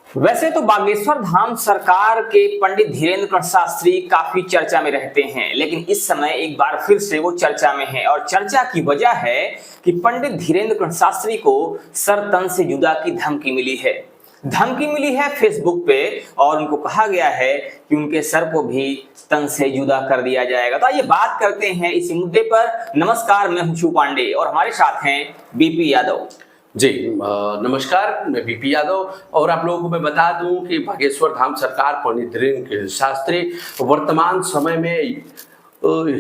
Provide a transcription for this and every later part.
वैसे तो बागेश्वर धाम सरकार के पंडित धीरेन्द्र कुमार शास्त्री काफी चर्चा में रहते हैं, लेकिन इस समय एक बार फिर से वो चर्चा में हैं और चर्चा की वजह है कि पंडित धीरेन्द्र कुमार शास्त्री को सर तन से जुदा की धमकी मिली है। धमकी मिली है फेसबुक पे और उनको कहा गया है कि उनके सर को भी तन से जुदा कर दिया जाएगा। तो आइए बात करते हैं इसी मुद्दे पर। नमस्कार, मैं हूं शिव पांडे और हमारे साथ हैं बीपी यादव। जी नमस्कार, मैं बीपी यादव। और आप लोगों को मैं बता दूं कि बागेश्वर धाम सरकार पंडित धीरेन्द्र शास्त्री वर्तमान समय में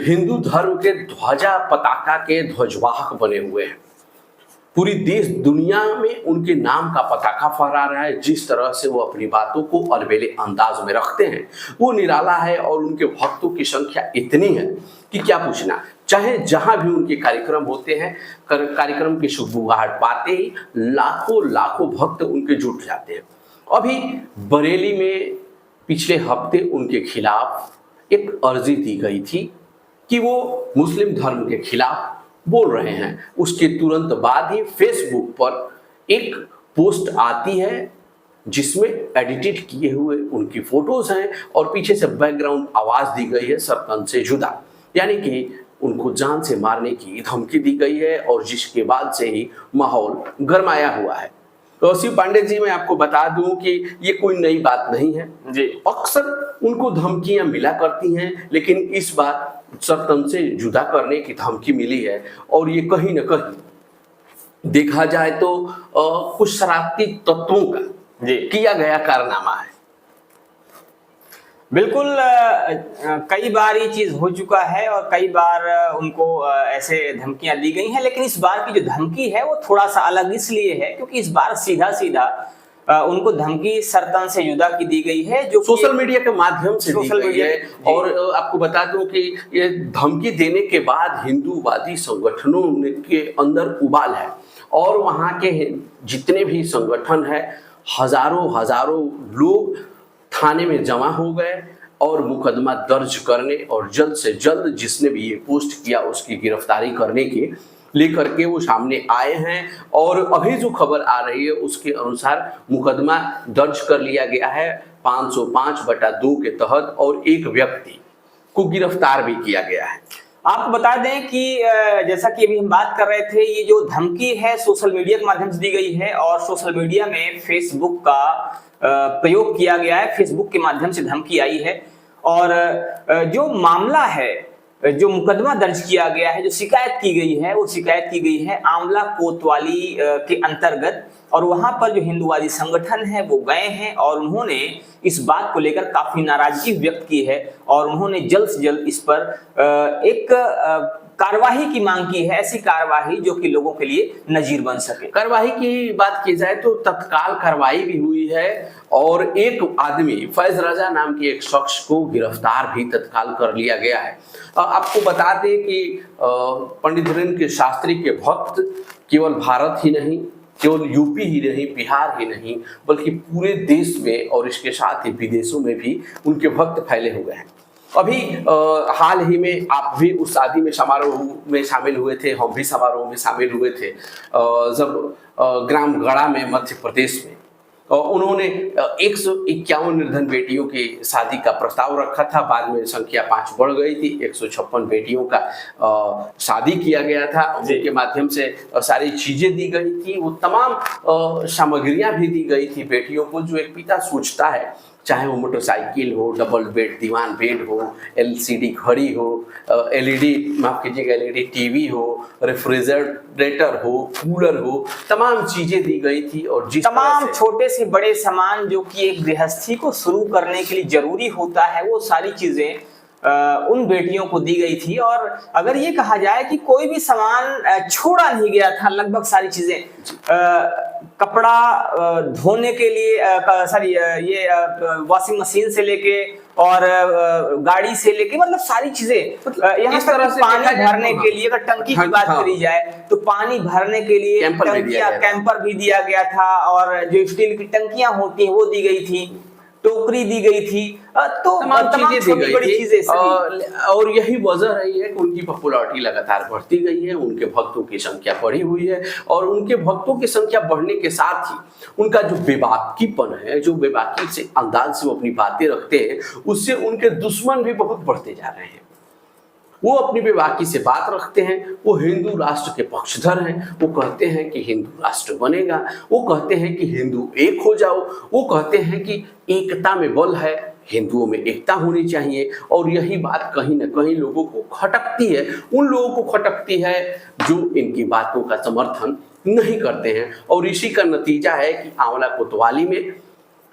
हिंदू धर्म के ध्वजा पताका के ध्वजवाहक बने हुए हैं। पूरी देश दुनिया में उनके नाम का पताका फहरा रहा है। जिस तरह से वो अपनी बातों को अलबेले अंदाज में रखते हैं वो निराला है और उनके भक्तों की संख्या इतनी है कि क्या पूछना। चाहे जहां भी उनके कार्यक्रम होते हैं, कार्यक्रम की शुभबुगाहट पाते ही लाखों लाखों भक्त उनके जुट जाते हैं। अभी बरेली में पिछले हफ्ते उनके खिलाफ एक अर्जी दी गई थी कि वो मुस्लिम धर्म के खिलाफ बोल रहे हैं। उसके तुरंत बाद ही फेसबुक पर एक पोस्ट आती है जिसमें एडिटेड किए हुए उनकी फोटोज हैं और पीछे से बैकग्राउंड आवाज दी गई है सर तन से जुदा, यानी कि उनको जान से मारने की धमकी दी गई है। और जिसके बाद से ही माहौल गरमाया हुआ है। तो शिव पांडे जी, मैं आपको बता दूं कि ये कोई नई बात नहीं है जी। अक्सर उनको धमकियां मिला करती हैं, लेकिन इस बार सर तन से जुदा करने की धमकी मिली है। और ये कहीं न कहीं देखा जाए तो कुछ शरारती तत्वों का किया गया कारनामा है। बिल्कुल, कई बार ये चीज हो चुका है और कई बार उनको ऐसे धमकियां दी गई हैं, लेकिन इस बार की जो धमकी है वो थोड़ा सा अलग इसलिए है क्योंकि इस बार सीधा सीधा उनको धमकी सरतन से जुदा की दी गई है, जो सोशल मीडिया के माध्यम से दी गई है। और आपको बता दूं कि ये धमकी देने के बाद हिंदूवादी संगठनों के अंदर उबाल है और वहां के जितने भी संगठन है हजारों लोग थाने में जमा हो गए और मुकदमा दर्ज करने और जल्द से जल्द जिसने भी ये पोस्ट किया उसकी गिरफ्तारी करने के लेकर के वो सामने आए हैं। और अभी जो खबर आ रही है उसके अनुसार मुकदमा दर्ज कर लिया गया है 505/2 के तहत और एक व्यक्ति को गिरफ्तार भी किया गया है। आपको बता दें कि जैसा कि अभी हम बात कर रहे थे, ये जो धमकी है सोशल मीडिया के माध्यम से दी गई है और सोशल मीडिया में फेसबुक का प्रयोग किया गया है। फेसबुक के माध्यम से धमकी आई है और जो मामला है, जो मुकदमा दर्ज किया गया है, जो शिकायत की गई है, वो शिकायत की गई है आमला कोतवाली के अंतर्गत। और वहां पर जो हिंदूवादी संगठन है वो गए हैं और उन्होंने इस बात को लेकर काफी नाराजगी व्यक्त की है और उन्होंने जल्द से जल्द इस पर एक कार्यवाही की मांग की है, ऐसी कार्यवाही जो कि लोगों के लिए नजीर बन सके। कार्यवाही की बात की जाए तो तत्काल कार्रवाई भी हुई है और एक आदमी फैज रजा नाम के एक शख्स को गिरफ्तार भी तत्काल कर लिया गया है। आपको बता दें कि पंडित धीरेन्द्र के शास्त्री के भक्त केवल भारत ही नहीं, केवल यूपी ही नहीं, बिहार ही नहीं, बल्कि पूरे देश में और इसके साथ ही विदेशों में भी उनके भक्त फैले हुए हैं। अभी हाल ही में आप भी उस शादी में समारोह में शामिल हुए थे, हम भी समारोह में शामिल हुए थे जब ग्राम गढ़ा में मध्य प्रदेश में उन्होंने 151 निर्धन बेटियों की शादी का प्रस्ताव रखा था। बाद में संख्या 5 बढ़ गई थी, 156 बेटियों का शादी किया गया था। उनके माध्यम से सारी चीजें दी गई थी, वो तमाम सामग्रियां भी दी गई थी बेटियों को, जो एक पिता सोचता है, चाहे वो मोटरसाइकिल हो, डबल बेड दीवान बेड हो, LCD घड़ी हो, LED टीवी हो, रेफ्रिजरेटर हो, कूलर हो, तमाम चीजें दी गई थी। और जिस तमाम छोटे से बड़े सामान जो कि एक गृहस्थी को शुरू करने के लिए जरूरी होता है, वो सारी चीजें उन बेटियों को दी गई थी। और अगर ये कहा जाए कि कोई भी सामान छोड़ा नहीं गया था, लगभग सारी चीजें, कपड़ा धोने के लिए ये वॉशिंग मशीन से लेके और गाड़ी से लेके, मतलब सारी चीजें, यहाँ इस तरह से पानी भरने के लिए अगर टंकी की बात करी जाए तो पानी भरने के लिए कैंपर भी दिया गया था और जो स्टील की टंकियां होती हैं वो दी गई थी। तो नौकरी दी गई थी, तो तमाम चीजें दी गई थी और यही वजह रही है कि उनकी पॉपुलैरिटी लगातार बढ़ती गई है, उनके भक्तों की संख्या बढ़ी हुई है और उनके भक्तों की संख्या बढ़ने के साथ ही उनका जो बेबाकीपन है, जो बेबाकी से अंदाज से वो अपनी बातें रखते हैं, उससे उनके दुश्मन भी बहुत बढ़ते जा रहे हैं। वो अपनी बेबाकी से बात रखते हैं, वो हिंदू राष्ट्र के पक्षधर हैं, वो कहते हैं कि हिंदू राष्ट्र बनेगा, वो कहते हैं कि हिंदू एक हो जाओ, वो कहते हैं कि एकता में बल है, हिंदुओं में एकता होनी चाहिए। और यही बात कहीं ना कहीं लोगों को खटकती है, उन लोगों को खटकती है जो इनकी बातों का समर्थन नहीं करते हैं। और इसी का नतीजा है कि आंवला कोतवाली में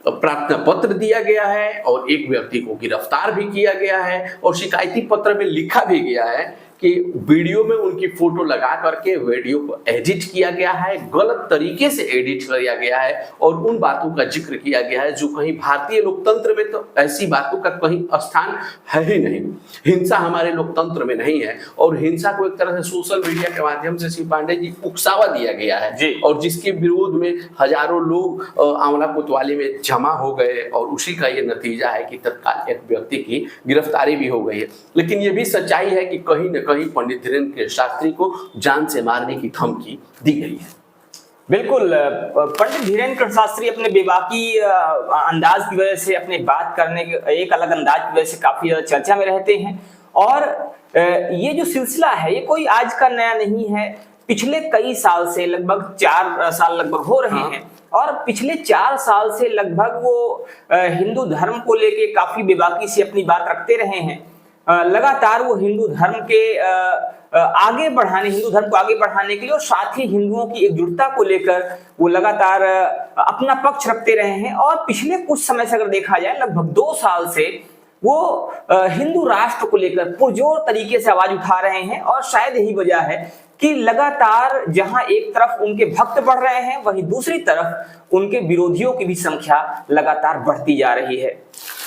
प्रार्थना पत्र दिया गया है और एक व्यक्ति को गिरफ्तार भी किया गया है और शिकायती पत्र में लिखा भी गया है कि वीडियो में उनकी फोटो लगा करके वीडियो को एडिट किया गया है, गलत तरीके से एडिट किया गया है और उन बातों का जिक्र किया गया है जो कहीं भारतीय लोकतंत्र में तो ऐसी बातों का कहीं स्थान है ही नहीं। हिंसा हमारे लोकतंत्र में नहीं है और हिंसा को एक तरह से सोशल मीडिया के माध्यम से श्री पांडे जी उकसावा दिया गया है और जिसके विरोध में हजारों लोग आंवला कोतवाली में जमा हो गए और उसी का ये नतीजा है कि तत्काल एक व्यक्ति की गिरफ्तारी भी हो गई है। लेकिन ये भी सच्चाई है कि कहीं न कहीं पंडित धीरेन्द्र शास्त्री को जान से मारने की धमकी दी गई है। बिल्कुल, पंडित धीरेन्द्र शास्त्री अपने बेबाकी अंदाज की वजह से, अपने बात करने के एक अलग अंदाज की वजह से काफी ज्यादा चर्चा में रहते हैं। और ये जो सिलसिला है ये कोई आज का नया नहीं है, पिछले कई साल से, लगभग 4 साल लगभग हो रहे हैं और पिछले 4 साल से लगभग वो हिंदू धर्म को लेके काफी बेबाकी से अपनी बात रखते रहे हैं। लगातार वो हिंदू धर्म के आगे बढ़ाने, हिंदू धर्म को आगे बढ़ाने के लिए और साथ ही हिंदुओं की एकजुटता को लेकर वो लगातार अपना पक्ष रखते रहे हैं। और पिछले कुछ समय से अगर देखा जाए, लगभग 2 साल से वो हिंदू राष्ट्र को लेकर पुरजोर तरीके से आवाज उठा रहे हैं। और शायद यही वजह है कि लगातार जहां एक तरफ उनके भक्त बढ़ रहे हैं, वहीं दूसरी तरफ उनके विरोधियों की भी संख्या लगातार बढ़ती जा रही है।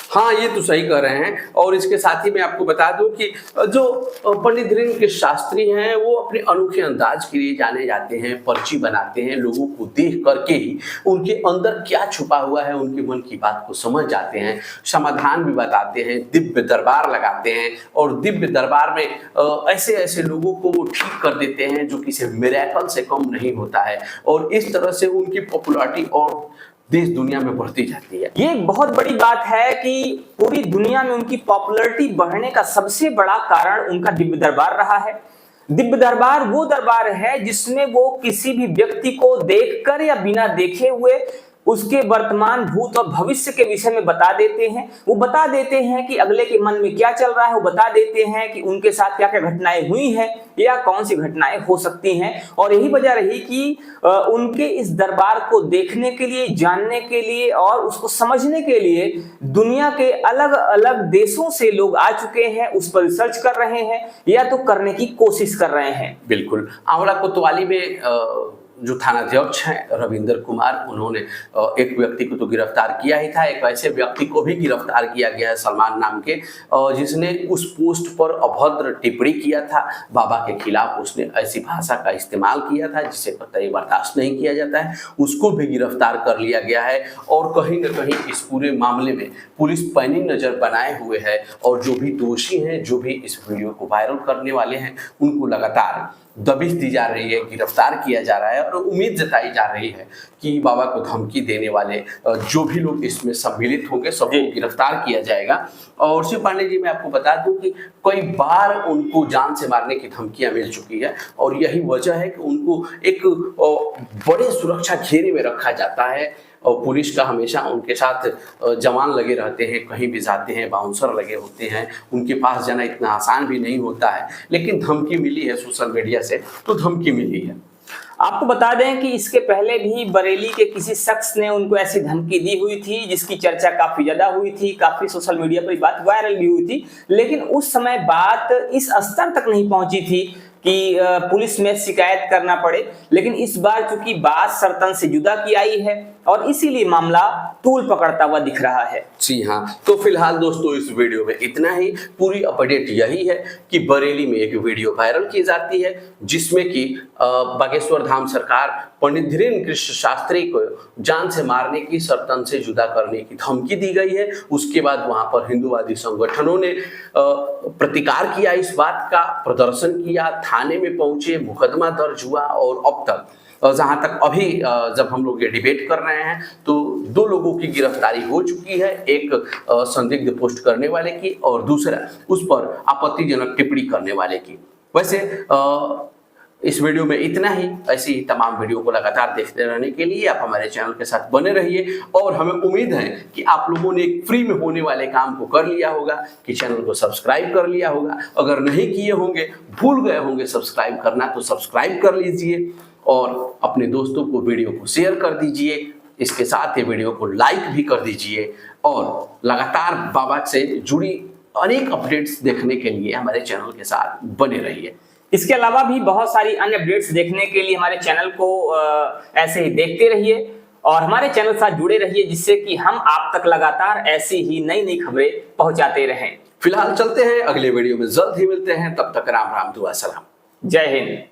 हाँ, ये तो सही कह रहे हैं। और इसके साथ ही मैं आपको बता दूं कि जो पंडित धीरेन्द्र शास्त्री हैं वो अपने अनोखे अंदाज के लिए जाने जाते हैं, पर्ची बनाते हैं, लोगों को देख करके ही उनके अंदर क्या छुपा हुआ है उनके मन की बात को समझ जाते हैं, समाधान भी बताते हैं, दिव्य दरबार लगाते हैं और दिव्य दरबार में ऐसे ऐसे लोगों को वो ठीक कर देते हैं जो किसी मिरेकल से कम नहीं होता है। और इस तरह से उनकी पॉपुलैरिटी और देश दुनिया में बढ़ती जाती है। ये बहुत बड़ी बात है कि पूरी दुनिया में उनकी पॉपुलैरिटी बढ़ने का सबसे बड़ा कारण उनका दिव्य दरबार रहा है। दिव्य दरबार वो दरबार है जिसमें वो किसी भी व्यक्ति को देखकर या बिना देखे हुए उसके वर्तमान, भूत और भविष्य के विषय में बता देते हैं। वो बता देते हैं कि अगले के मन में क्या चल रहा है, वो बता देते हैं कि उनके साथ क्या क्या घटनाएं हुई हैं या कौन सी घटनाएं हो सकती हैं। और यही वजह रही कि उनके इस दरबार को देखने के लिए, जानने के लिए और उसको समझने के लिए दुनिया के अलग अलग देशों से लोग आ चुके हैं, उस पर रिसर्च कर रहे हैं या तो करने की कोशिश कर रहे हैं। बिल्कुल, आंवला कोतवाली में जो थानाध्यक्ष हैं रविंद्र कुमार, उन्होंने एक व्यक्ति को तो गिरफ्तार किया ही था, एक ऐसे व्यक्ति को भी गिरफ्तार किया गया है सलमान नाम के, जिसने उस पोस्ट पर अभद्र टिप्पणी किया था, बाबा के खिलाफ उसने ऐसी भाषा का इस्तेमाल किया था जिसे कतई बर्दाश्त नहीं किया जाता है, उसको भी गिरफ्तार कर लिया गया है। और कहीं न कहीं इस पूरे मामले में पुलिस पैनी नजर बनाए हुए है और जो भी दोषी हैं, जो भी इस वीडियो को वायरल करने वाले हैं, उनको लगातार दबिश दी जा रही है, गिरफ्तार किया जा रहा है और उम्मीद जताई जा रही है कि बाबा को धमकी देने वाले जो भी लोग इसमें सम्मिलित होंगे सबको गिरफ्तार किया जाएगा। और शिव पांडे जी, मैं आपको बता दूं कि कई बार उनको जान से मारने की धमकियां मिल चुकी है और यही वजह है कि उनको एक बड़े सुरक्षा घेरे में रखा जाता है और पुलिस का हमेशा उनके साथ जवान लगे रहते हैं, कहीं भी जाते हैं बाउंसर लगे होते हैं, उनके पास जाना इतना आसान भी नहीं होता है। लेकिन धमकी मिली है सोशल मीडिया से, तो धमकी मिली है। आपको बता दें कि इसके पहले भी बरेली के किसी शख्स ने उनको ऐसी धमकी दी हुई थी जिसकी चर्चा काफी ज्यादा हुई थी, काफी सोशल मीडिया पर बात वायरल भी हुई थी। लेकिन उस समय बात इस स्तर तक नहीं पहुंची थी कि पुलिस में शिकायत करना पड़े। लेकिन इस बार चूंकि बात सर्तन से जुदा की आई है और इसीलिए मामला तूल पकड़ता हुआ दिख रहा है। जी हाँ, तो फिलहाल दोस्तों इस वीडियो में इतना ही। पूरी अपडेट यही है कि बरेली में एक वीडियो वायरल की जाती है जिसमें कि बागेश्वर धाम सरकार पंडित धीरेन्द्र कृष्ण शास्त्री को जान से मारने की, सर्तन से जुदा करने की धमकी दी गई है। उसके बाद वहां पर हिंदूवादी संगठनों ने प्रतिकार किया, इस बात का प्रदर्शन किया, थाने में पहुंचे, मुकदमा दर्ज हुआ और अब तक जहां तक अभी जब हम लोग ये डिबेट कर रहे हैं तो 2 लोगों की गिरफ्तारी हो चुकी है, एक संदिग्ध पोस्ट करने वाले की और दूसरा उस पर आपत्तिजनक टिप्पणी करने वाले की। वैसे इस वीडियो में इतना ही। ऐसी ही तमाम वीडियो को लगातार देखते रहने के लिए आप हमारे चैनल के साथ बने रहिए और हमें उम्मीद है कि आप लोगों ने एक फ्री में होने वाले काम को कर लिया होगा कि चैनल को सब्सक्राइब कर लिया होगा। अगर नहीं किए होंगे, भूल गए होंगे सब्सक्राइब करना, तो सब्सक्राइब कर लीजिए और अपने दोस्तों को वीडियो को शेयर कर दीजिए। इसके साथ ही वीडियो को लाइक भी कर दीजिए और लगातार बाबा से जुड़ी अनेक अपडेट्स देखने के लिए हमारे चैनल के साथ बने रहिए। इसके अलावा भी बहुत सारी अन्य अपडेट्स देखने के लिए हमारे चैनल को ऐसे ही देखते रहिए और हमारे चैनल के साथ जुड़े रहिए, जिससे कि हम आप तक लगातार ऐसी ही नई नई खबरें पहुंचाते रहें। फिलहाल चलते हैं, अगले वीडियो में जल्द ही मिलते हैं। तब तक राम राम, दुआ सलाम, जय हिंद।